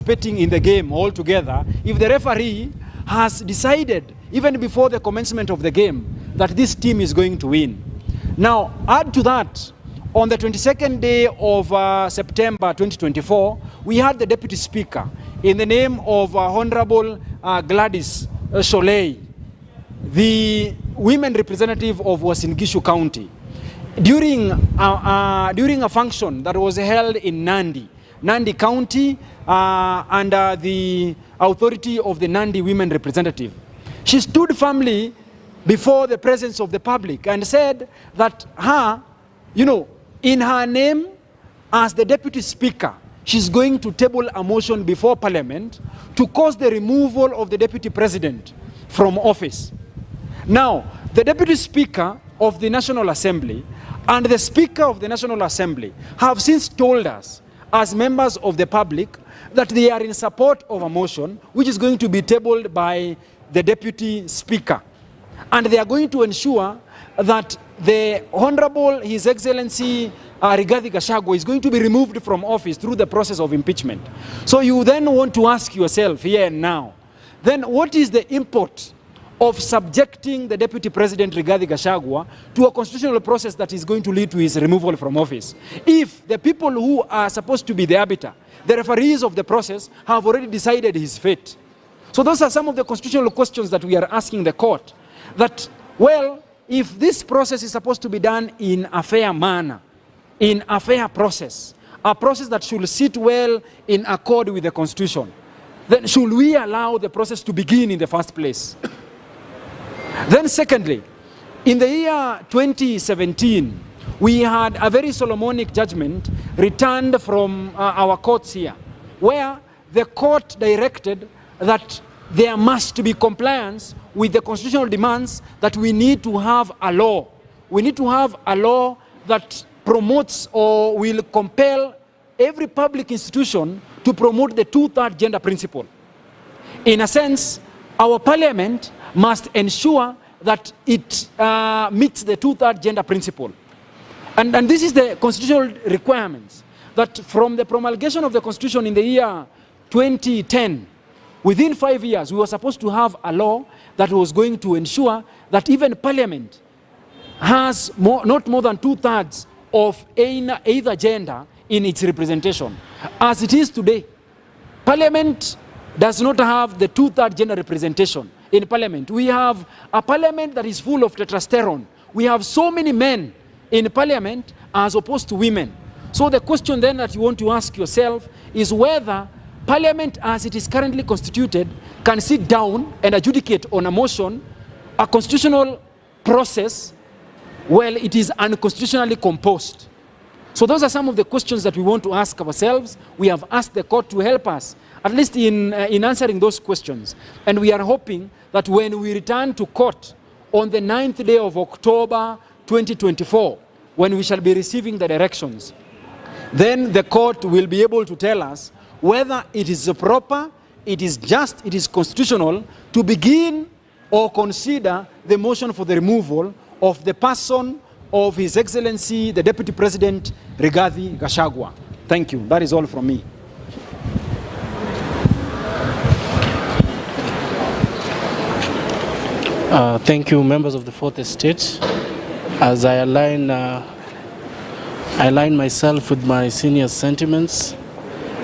participating in the game altogether if the referee has decided, even before the commencement of the game, that this team is going to win. Now, add to that, on the 22nd day of September 2024, we had the Deputy Speaker, in the name of Honorable Gladys Sholei, the women representative of Uasin Gishu County, during a function that was held in Nandi County, under the authority of the Nandi women representative. She stood firmly before the presence of the public and said that in her name as the Deputy Speaker, she's going to table a motion before Parliament to cause the removal of the Deputy President from office. Now, the Deputy Speaker of the National Assembly and the Speaker of the National Assembly have since told us, as members of the public, that they are in support of a motion which is going to be tabled by the Deputy Speaker. And they are going to ensure that the Honorable His Excellency Rigathi Gachagua is going to be removed from office through the process of impeachment. So you then want to ask yourself here and now, then what is the import of subjecting the Deputy President Rigathi Gachagua to a constitutional process that is going to lead to his removal from office, if the people who are supposed to be the arbiter, the referees of the process, have already decided his fate? So those are some of the constitutional questions that we are asking the court. That, well, if this process is supposed to be done in a fair manner, in a fair process, a process that should sit well in accord with the Constitution, then should we allow the process to begin in the first place? Then secondly, in the year 2017, we had a very Solomonic judgment returned from our courts here, where the court directed that there must be compliance with the constitutional demands that we need to have a law. We need to have a law that promotes or will compel every public institution to promote the two-third gender principle. In a sense, our parliament must ensure that it meets the two-third gender principle. And this is the constitutional requirements, that from the promulgation of the Constitution in the year 2010, within 5 years, we were supposed to have a law that was going to ensure that even Parliament has not more than two-thirds of either gender in its representation. As it is today, Parliament does not have the two-third gender representation in Parliament. We have a Parliament that is full of testosterone. We have so many men in Parliament as opposed to women. So the question then that you want to ask yourself is whether Parliament, as it is currently constituted, can sit down and adjudicate on a motion, a constitutional process, while it is unconstitutionally composed. So those are some of the questions that we want to ask ourselves. We have asked the court to help us, at least in answering those questions. And we are hoping that when we return to court on the 9th day of October 2024, when we shall be receiving the directions, then the court will be able to tell us whether it is proper, it is just, it is constitutional to begin or consider the motion for the removal of the person of His Excellency, the Deputy President, Rigathi Gachagua. Thank you. That is all from me. Thank you, members of the Fourth Estate. As I align myself with my senior sentiments,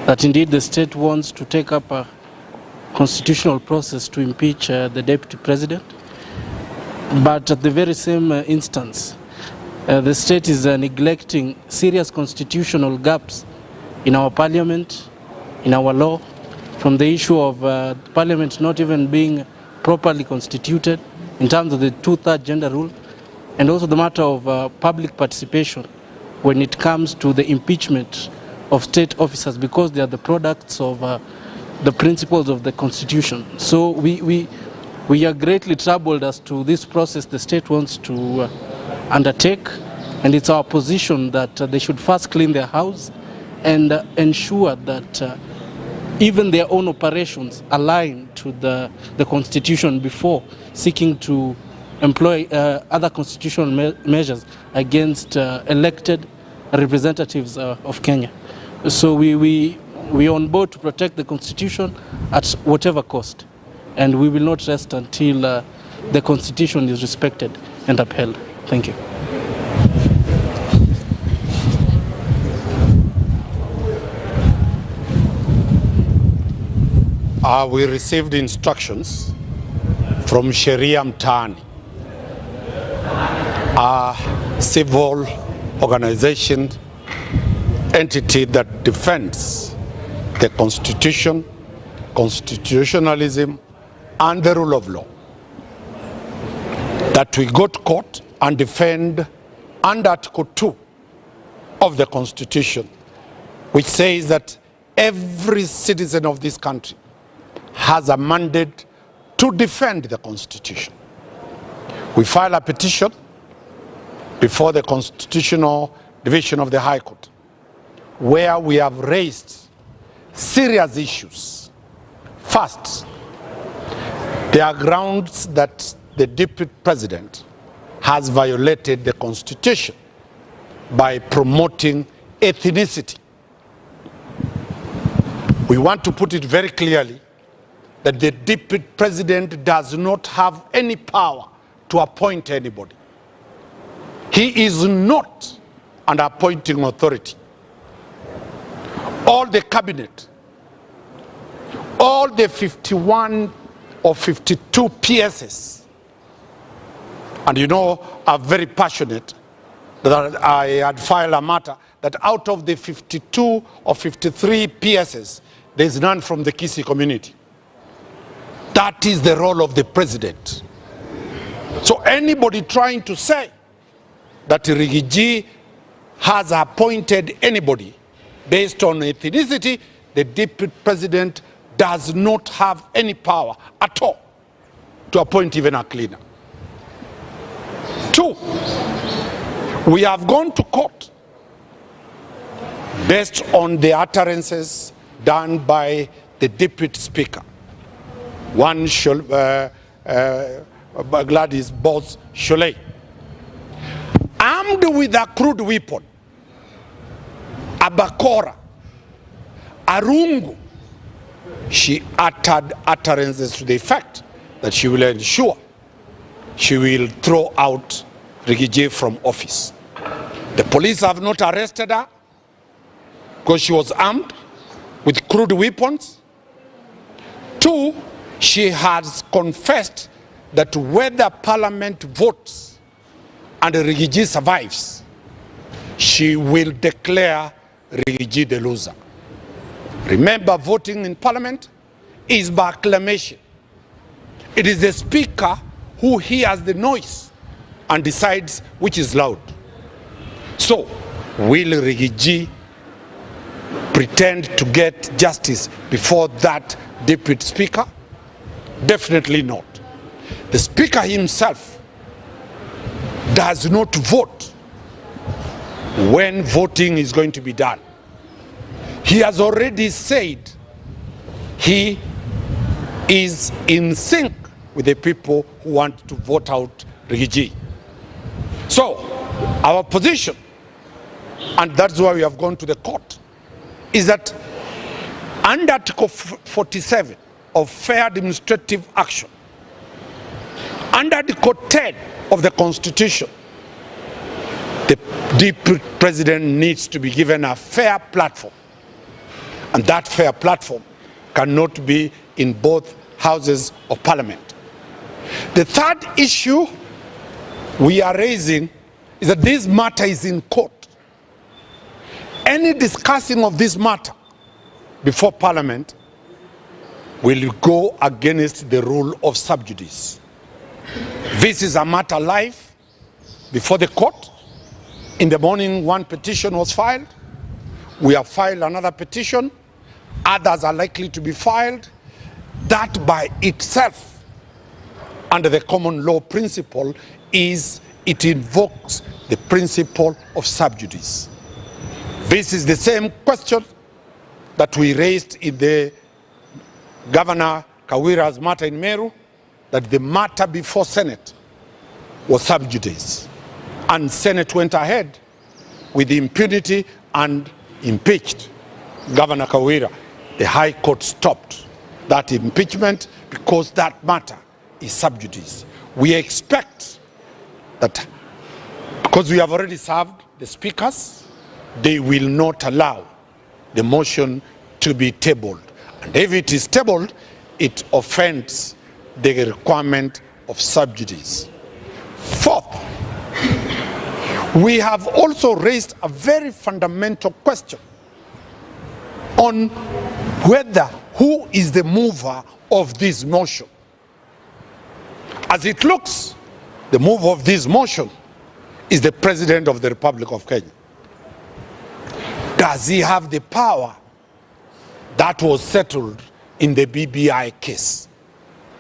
that indeed the state wants to take up a constitutional process to impeach the Deputy President. But at the very same instance, the state is neglecting serious constitutional gaps in our parliament, in our law, from the issue of parliament not even being properly constituted in terms of the two-third gender rule, and also the matter of public participation when it comes to the impeachment of state officers, because they are the products of the principles of the Constitution. So we are greatly troubled as to this process the state wants to undertake, and it's our position that they should first clean their house and ensure that even their own operations align to the Constitution before seeking to employ other constitutional measures against elected representatives of Kenya. So we we are on board to protect the Constitution at whatever cost. And we will not rest until the Constitution is respected and upheld. Thank you. We received instructions from Sheria Mtaani, a civil organization entity that defends the Constitution, constitutionalism, and the rule of law, that we go to court and defend under Article 2 of the Constitution, which says that every citizen of this country has a mandate to defend the Constitution. We filed a petition before the Constitutional Division of the High Court, where we have raised serious issues. First, there are grounds that the Deputy President has violated the Constitution by promoting ethnicity. We want to put it very clearly that the Deputy President does not have any power to appoint anybody. He is not an appointing authority. All the cabinet, all the 51 or 52 PSs, and you know, are very passionate that I had filed a matter that out of the 52 or 53 PSs, there is none from the Kisii community. That is the role of the president. So anybody trying to say that Rigiji has appointed anybody based on ethnicity, the Deputy President does not have any power at all to appoint even a cleaner. Two, we have gone to court based on the utterances done by the Deputy Speaker. One, Gladys Boss Sholei, armed with a crude weapon, a bakora, a rungu, she uttered utterances to the effect that she will ensure she will throw out Rigiji from office. The police have not arrested her because she was armed with crude weapons. Two, she has confessed that whether Parliament votes and Rigiji survives, she will declare Rigiji the loser. Remember, voting in Parliament is by acclamation. It is the Speaker who hears the noise and decides which is loud. So, will Rigiji pretend to get justice before that Deputy Speaker? Definitely not. The Speaker himself does not vote when voting is going to be done. He has already said he is in sync with the people who want to vote out Rigiji. So, our position, and that's why we have gone to the court, is that under Article 47 of Fair Administrative Action, under Article 10 of the Constitution, the Deputy President needs to be given a fair platform. And that fair platform cannot be in both houses of Parliament. The third issue we are raising is that this matter is in court. Any discussing of this matter before Parliament will go against the rule of sub judice. This is a matter live before the court. In the morning, one petition was filed. We have filed another petition. Others are likely to be filed. That by itself, under the common law principle, is it invokes the principle of sub judice. This is the same question that we raised in the Governor Kawira's matter in Meru, that the matter before Senate was sub judice. And Senate went ahead with impunity and impeached Governor Kawira, the High Court stopped that impeachment because that matter is sub judice. We expect that because we have already served the speakers, they will not allow the motion to be tabled. And if it is tabled, it offends the requirement of sub judice. Fourth, we have also raised a very fundamental question on who is the mover of this motion. As it looks, the mover of this motion is the President of the Republic of Kenya. Does he have the power that was settled in the BBI case,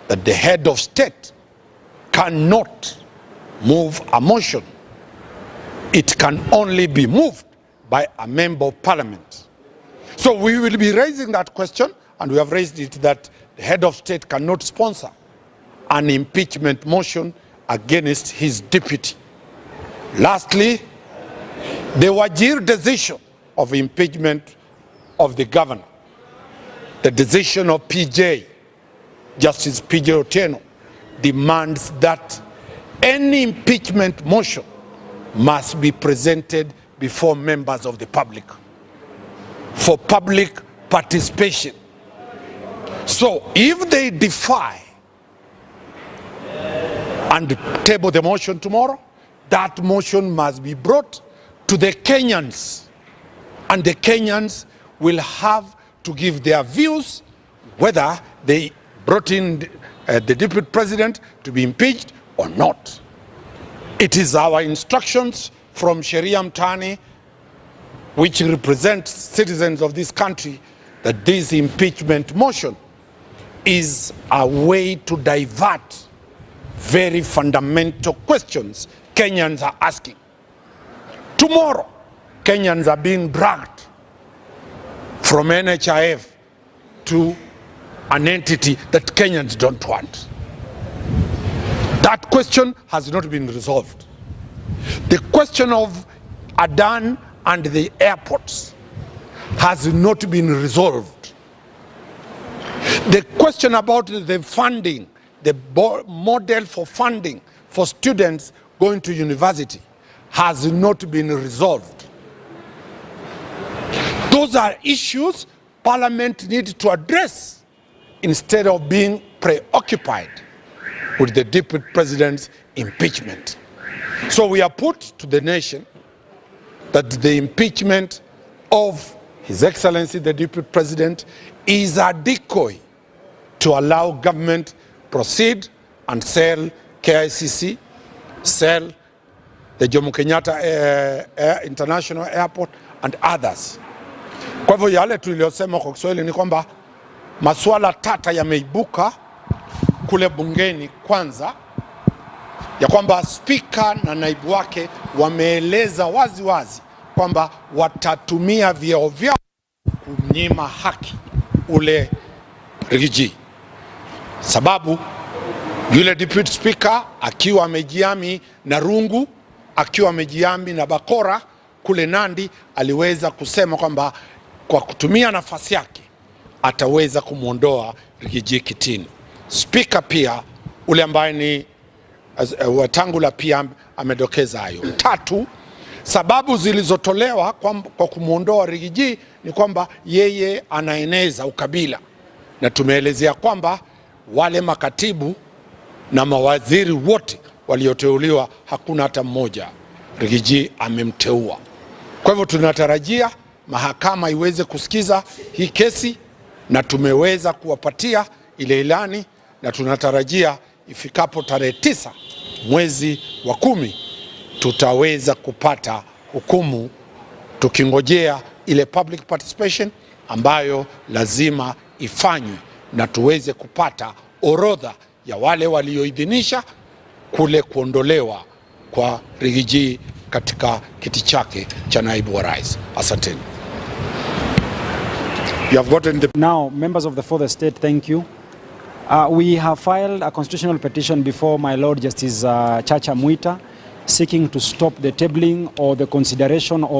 that the head of state cannot move a motion? It can only be moved by a member of parliament. So we will be raising that question, and we have raised it that the head of state cannot sponsor an impeachment motion against his deputy. Lastly, the Wajir decision of impeachment of the governor, the decision of PJ, Justice PJ Otieno, demands that any impeachment motion must be presented before members of the public for public participation. So if they defy and table the motion tomorrow, that motion must be brought to the Kenyans, and the Kenyans will have to give their views whether they brought in the deputy president to be impeached or not. It is our instructions from Sheria Mtani, which represents citizens of this country, that this impeachment motion is a way to divert very fundamental questions Kenyans are asking. Tomorrow, Kenyans are being dragged from NHIF to an entity that Kenyans don't want. That question has not been resolved. The question of Adan and the airports has not been resolved. The question about the funding, the model for funding for students going to university has not been resolved. Those are issues Parliament needs to address instead of being preoccupied with the deputy president's impeachment. So we are put to the nation that the impeachment of His Excellency the Deputy President is a decoy to allow government proceed and sell KICC, sell the Jomo Kenyatta International Airport and others. Kwa hivyo yale tuliyosema kwa Kiswahili ni kwamba masuala tata yameibuka kule bungeni. Kwanza ya kwamba spika na naibu wake wameeleza wazi wazi kwamba watatumia vyeo vyao kunyima haki ule Rigiji, sababu yule deputy speaker akiwa amejiami na rungu, akiwa amejiami na bakora kule Nandi, aliweza kusema kwamba kwa kutumia nafasi yake ataweza kumuondoa Rigiji kitini. Speaker pia ule ambaye ni Wetangula pia amedokeza hayo. Tatu, sababu zilizotolewa kwa kumuondoa Rigiji ni kwamba yeye anaeneza ukabila, na tumeelezea kwamba wale makatibu na mawaziri wote walioteuliwa hakuna hata mmoja Rigiji amemteua. Kwa hivyo tunatarajia mahakama iweze kusikiza hii kesi, na tumeweza kuwapatia ile ilani, na tunatarajia ifikapo tarehe 9 mwezi wa 10 tutaweza kupata hukumu, tukingojea ile public participation ambayo lazima ifanywe na tuweze kupata orodha ya wale walioidhinisha kule kuondolewa kwa Rigiji katika kiti chake cha naibu wa rais. Asanteni. You have gotten the... Now, members of the fourth estate, thank you. We have filed a constitutional petition before my Lord Justice Chacha Mwita, seeking to stop the tabling or the consideration of